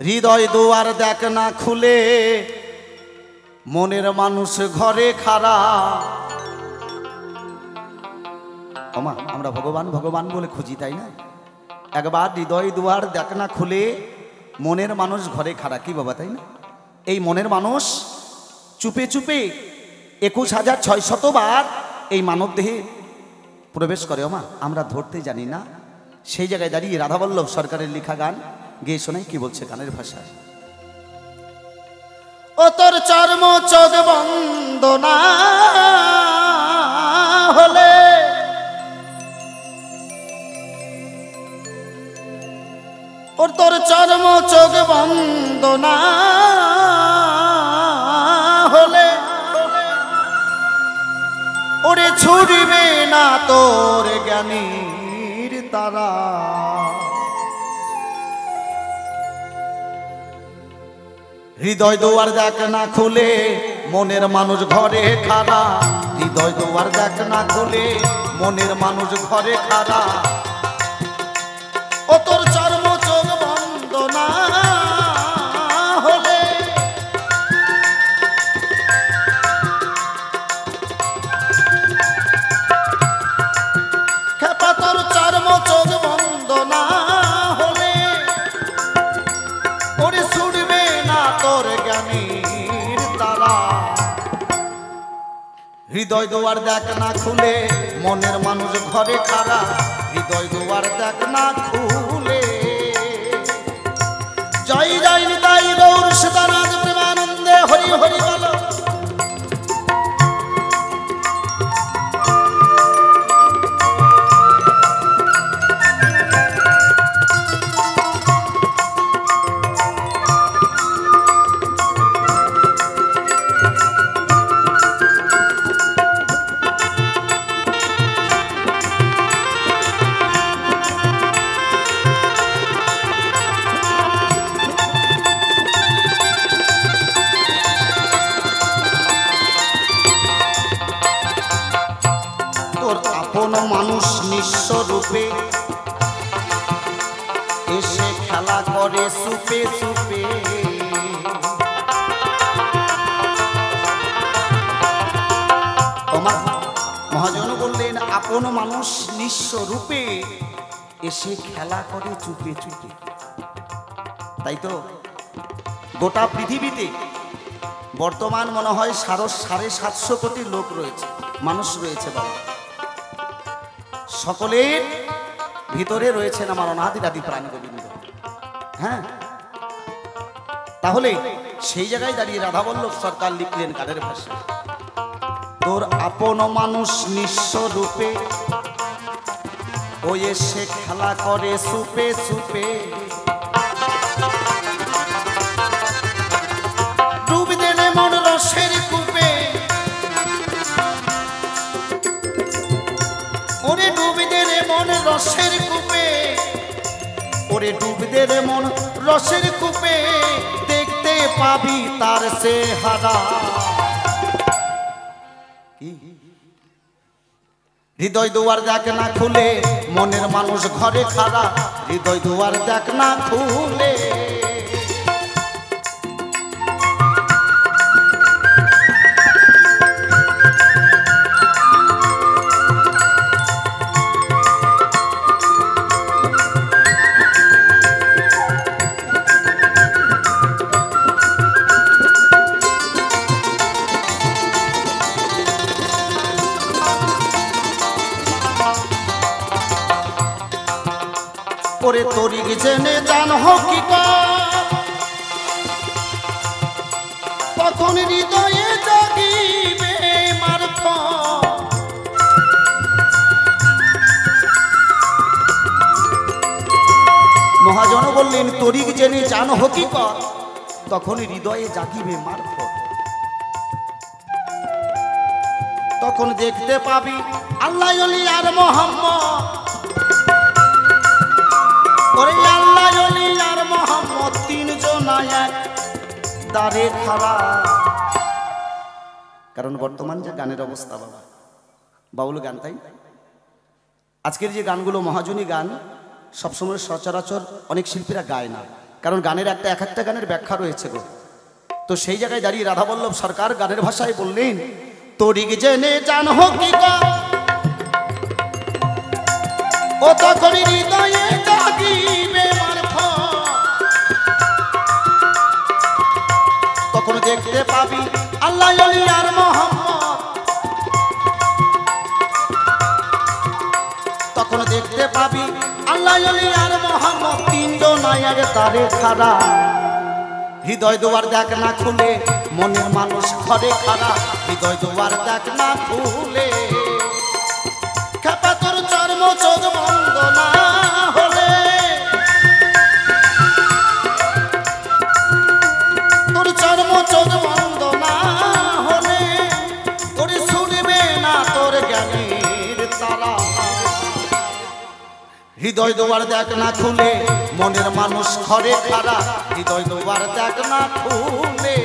হৃদয় দুয়ার দেখ না খুলে, মনের মানুষ ঘরে খাড়া। ওমা আমরা ভগবান ভগবান বলে খুঁজি, তাই না? একবার হৃদয় দুয়ার দেখ না খুলে, মনের মানুষ ঘরে খাড়া। কি বাবা, তাই না? এই মনের মানুষ চুপে চুপে 21,600 বার এই মানব দেহে প্রবেশ করে। ওমা আমরা ধরতে জানি না। সেই জায়গায় দাঁড়িয়ে রাধাবল্লভ সরকারের লেখা গান গেয়ে শোনাই। কি বলছে গানের ভাষায়? ও তোর চর্ম চোখ বন্দনা হলে, ওর তোর চর্ম চোখ বন্দনা হলে, ওরে ছুড়বে না তোর জ্ঞানীর তারা। হৃদয় দুয়ার দেখ না খুলে, মনের মানুষ ঘরে খাড়া। হৃদয় দুয়ার দেখ না খুলে, মনের মানুষ ঘরে খাড়া। ও তোর চর্ম চোখ বন্দনা হলে, খেপা তোর চর্ম চোখ বন্দনা হলে, ওরে ছুড়বে না তোর জ্ঞানীর তারা। হৃদয় দুয়ার দেখ না খুলে, মনের মানুষ ঘরে খাড়া। হৃদয় দুয়ার দেখ না খুলে। জয় জয় নিতাই গৌর সীতানাথ প্রেমানন্দে হরি হরি বলো। আপন মানুষ নিঃস্ব রূপে এসে খেলা করে সুপে সুপে। মহাজন বললেন আপন মানুষ নিঃস্ব রূপে এসে খেলা করে চুপে চুপে। তাই তো গোটা পৃথিবীতে বর্তমান মনে হয় 750 কোটি লোক রয়েছে, মানুষ রয়েছে বাবা। সকলের ভিতরে রয়েছেন আমার অনাদিরাদি প্রাণ গোবিন্দ। হ্যাঁ, তাহলে সেই জায়গায় দাঁড়িয়ে রাধাবল্লভ সরকার লিখলেন গানের ভাষায়, তোর আপন মানুষ নিঃস্ব রূপে ও এসে খেলা করে সুপে সুপে। ডুব দেনে মন রসের কূপে, ওরে ডুব দেনে মন রসের কূপে, ওরে ডুব দেনে মন রসের কূপে। দেখতে পাবি তার সে হারা। হৃদয় দুয়ার দেখ না খুলে, মনের মানুষ ঘরে খাড়া। হৃদয় দুয়ার দেখ না খুলে। ওরে তরিক জেনে জান হকিকত, তখন হৃদয়ে জাগিবে মারফত। মহাজন বললেন তরিক জেনে জান হকিকত, তখন হৃদয়ে জাগিবে মারফত। তখন দেখতে পাবি আল্লাহ ওলি আর মোহাম্মদ। ওরে আল্লাহ ওলি আর মোহাম্মদ তিনজন এক দাঁড়ে খাড়া। কারণ বর্তমান যে গানের অবস্থা বাবা, বাউল গান, তাই আজকের যে গানগুলো মহাজনী গান সবসময় সচরাচর অনেক শিল্পীরা গায় না। কারণ গানের এক একটা গানের ব্যাখ্যা রয়েছে গো। তো সেই জায়গায় দাঁড়িয়ে রাধাবল্লভ সরকার গানের ভাষায় বললেন, তরিক জেনে জান কি গো ও তখন হৃদয়ে জাগিবে তখন দেখতে পাবি আল্লাহ আর মোহাম্মদ, তখন দেখতে পাবি আল্লাহ আর মোহাম্মদ, তিনজন আগে তারে খাড়া। হৃদয় দুয়ার দেখ না খুলে মনের মানুষ ঘরে খাড়া, হৃদয় দুয়ার দেখ না খুলে খেপা তোর চর্ম চোখ বন্ধ না হলে, তোর চর্ম চোখ বন্ধ না হলে তোর শুনবে না তোর জ্ঞানের তারা। হৃদয় দুয়ার দেখ না খুলে মনের মানুষ ঘরে খাড়া, হৃদয় দুয়ার দেখ না খুলে।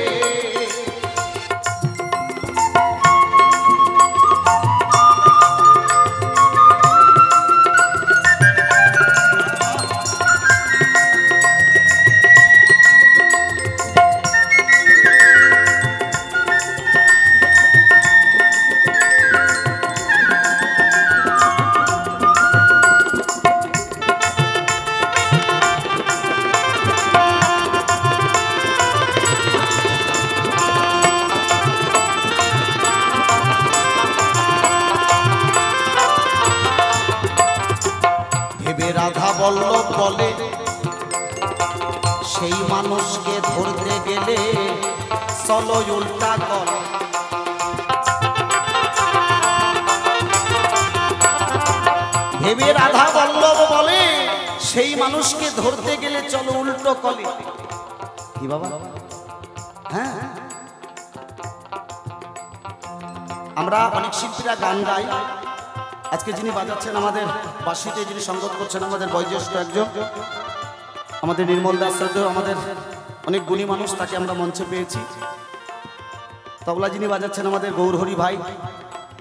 রাধাবল্লভ বলে সেই মানুষকে ধরতে গেলে চলো উল্টা কর। ভেবে রাধাবল্লভ বলে সেই মানুষকে ধরতে গেলে চলো উল্টো কলে। কি বাবা? হ্যাঁ, আমরা অনেক শিল্পীরা গান গাই। আজকে যিনি বাজাচ্ছেন আমাদের বাঁশিতে, যিনি সঙ্গত করছেন আমাদের বয়োজ্যেষ্ঠ একজন, আমাদের নির্মল দাস, আমাদের অনেক গুণী মানুষ, তাকে আমরা মঞ্চে পেয়েছি। তবলা যিনি বাজাচ্ছেন আমাদের গৌরহরি ভাই,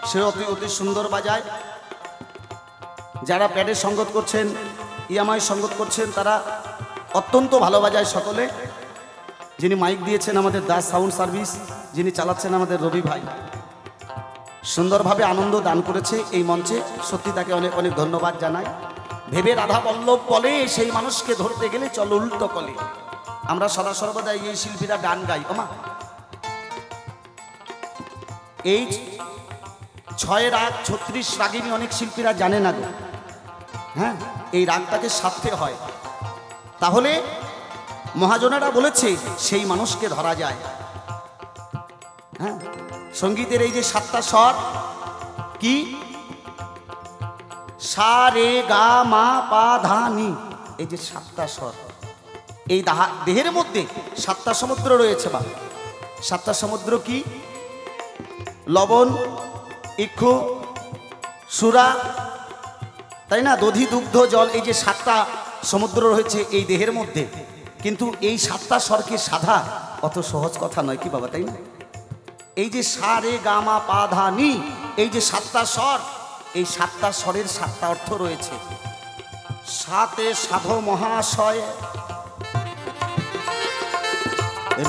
সে অতি সুন্দর বাজায়। যারা প্যাডের সঙ্গত করছেন, ইয়ামাই সঙ্গত করছেন, তারা অত্যন্ত ভালো বাজায় সকলে। যিনি মাইক দিয়েছেন আমাদের দাস সাউন্ড সার্ভিস, যিনি চালাচ্ছেন আমাদের রবি ভাই, সুন্দরভাবে আনন্দ দান করেছে এই মঞ্চে, সত্যি তাকে অনেক অনেক ধন্যবাদ জানাই। ভেবে রাধাবল্লভ বলে সেই মানুষকে ধরতে গেলে চলো উল্টো কলে। আমরা সদা সর্বদা এই শিল্পীরা গান গাই। ওমা, এই 6 রাগ 36 রাগিনী অনেক শিল্পীরা জানে না গো। হ্যাঁ, এই রাগটাকে সাথে হয়, তাহলে মহাজনেরা বলেছে সেই মানুষকে ধরা যায়। হ্যাঁ, সঙ্গীতের এই যে 7টা স্বর কি, সা রে গা মা পা ধা নি, এই যে 7টা স্বর, এই দেহের মধ্যে 7টা সমুদ্র রয়েছে। বা 7টা সমুদ্র কি? লবণ, ইক্ষু, সুরা, তাই না, দধি, দুগ্ধ, জল, এই যে 7টা সমুদ্র রয়েছে এই দেহের মধ্যে। কিন্তু এই 7টা স্বরকে সাধা অত সহজ কথা নয়, কি বাবা, তাই না? এই যে সা রে গা মা পা ধা নি, এই যে 7টা স্বর, এই 7টা স্বরের 7টা অর্থ রয়েছে। সাতে সাধো মহাশয়,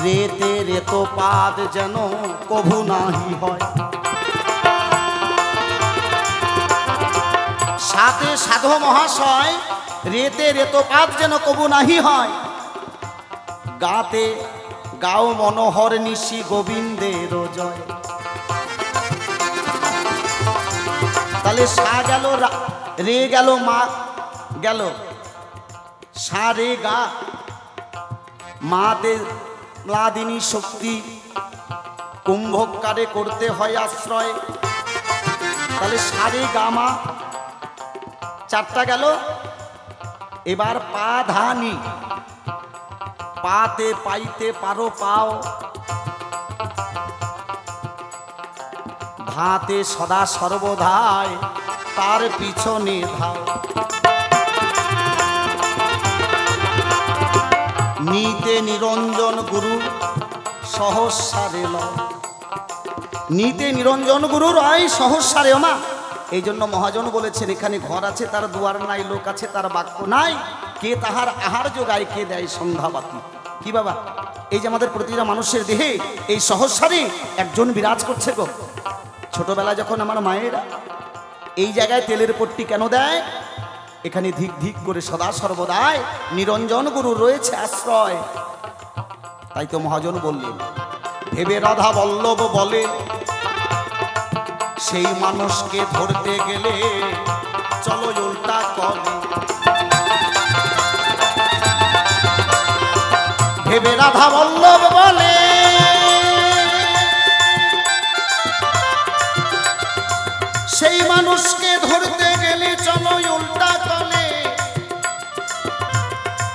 রেতে রেতো পাদ যেন কভু নাহি হয়। সাতে সাধো মহাশয়, রেতে রেতো পাদ যেন কভু নাহি হয়। গাতে গাও মনোহর নিশি গোবিন্দের জয়। তাহলে সা গেল, রে গেল, মা গেল, সা রে গা, মাতে ম্লাদিনী শক্তি, কুম্ভকারে করতে হয় আশ্রয়। তাহলে সা রে গা মা 4টা গেল। এবার পা ধা নি, পাতে পাইতে পারো পাও, ধাতে সদা সর্বদায় তার পিছনে ধাও। নিতে নিরঞ্জন গুরু সহস্রারে লয়, নিতে নিরঞ্জন গুরু রয় সহস্রারে। মা, এই জন্য মহাজন বলেছেন, এখানে ঘর আছে তার দুয়ার নাই, লোক আছে তার বাক্য নাই। কে তাহার আহার যোগায়, কে দেয় সন্ধ্যাবাতি। কি বাবা, এই যে আমাদের প্রতিটা মানুষের দেহে এই সহস্রারে একজন বিরাজ করছে গো। ছোটবেলা যখন আমার মায়েরা এই জায়গায় তেলের পট্টি কেন দেয়, এখানে ধিক ধিক করে সদা সর্বদাই নিরঞ্জন গুরু রয়েছে আশ্রয়। তাই তো মহাজন বললেন, ভেবে রাধা বল্লভ বলে সেই মানুষকে ধরতে গেলে চলো উল্টা কলে। ভেবে রাধা বল্লভ বলে সেই মানুষকে ধরতে গেলে চলো উল্টা কলে।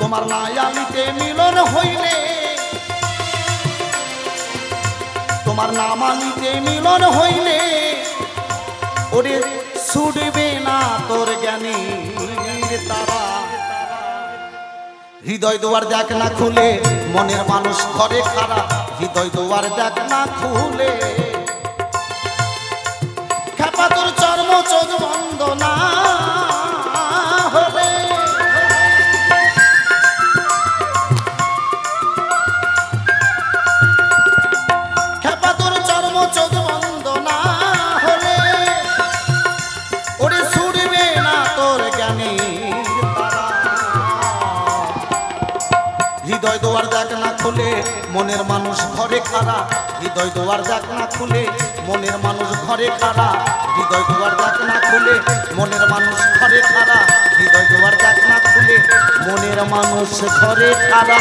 তোমার নায়ালিতে মিলন হইলে, তোমার নামালিতে মিলন হইলে ওরে ছুটবে না তোর জ্ঞানীর তারা। হৃদয় দুয়ার দেখ না খুলে মনের মানুষ ঘরে খাড়া, হৃদয় দুয়ার দেখ না খুলে। খেপা তোর চর্ম চোখ বন্ধ না হবে, খেপা তোর চর্ম চোখ বন্ধ না হলে ওরে ছুটবে না তোর জ্ঞানীর তারা। হৃদয় দুয়ার দেখ না খুলে মনের মানুষ ঘরে খাড়া, হৃদয় দুয়ার দেখ না খুলে মনের মানুষ ঘরে খাড়া। হৃদয় দুয়ার দেখ না খুলে মনের মানুষ ঘরে খাড়া, হৃদয় দুয়ার দেখ না খুলে মনের মানুষ ঘরে খাড়া।